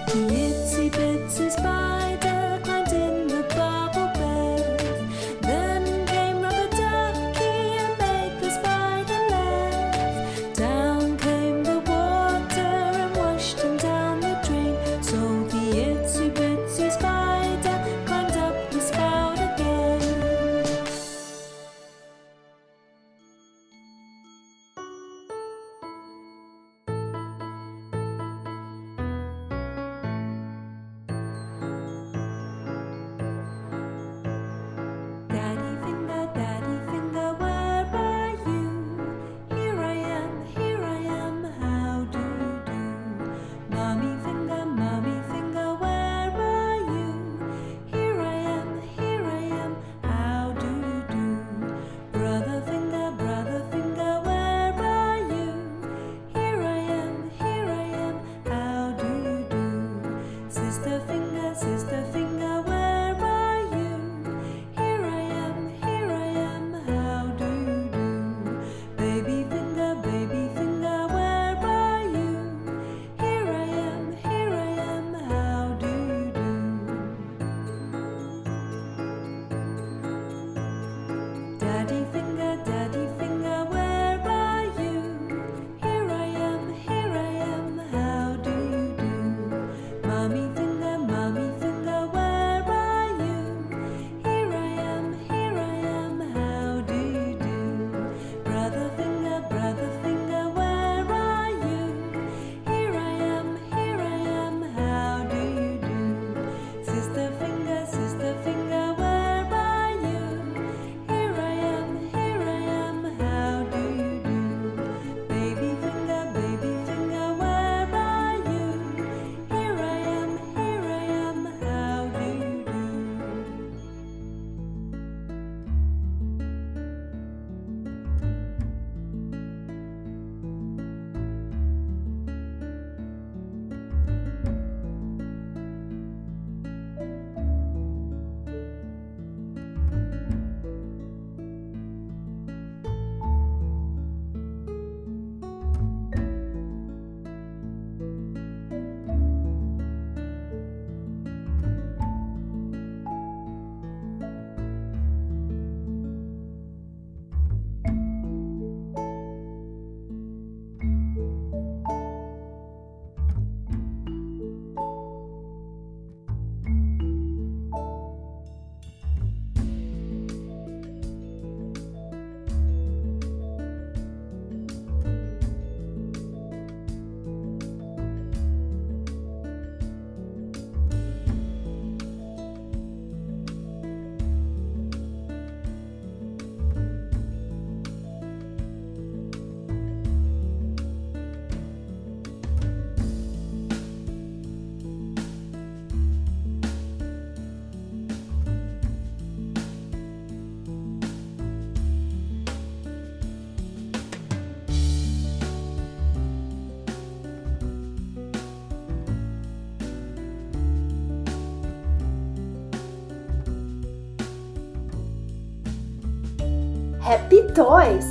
The itsy bitsy spider climbed in the bubble bath. Then came rubber ducky and made the spider laugh. Down came the water and washed him down the drain. So the itsy bitsy spider climbed up the spout again. Daddy finger, where are you? Here I am, how do you do? Mommy finger, where are you? Here I am, how do you do? Brother finger, where are you? Here I am, how do you do? Sister finger, where are you? Here I am, how do you do? Baby finger, where are you? Here I am, how do you do? Daddy finger, where are you? Here I am, how do you do? Mommy finger, where are you? Here I am, how do you do? Brother finger, where are you? Here I am, how do you do? Sister finger, where are you? Here I am, how do you do? Baby finger, where are you? Here I am, how do you do? Happy toys!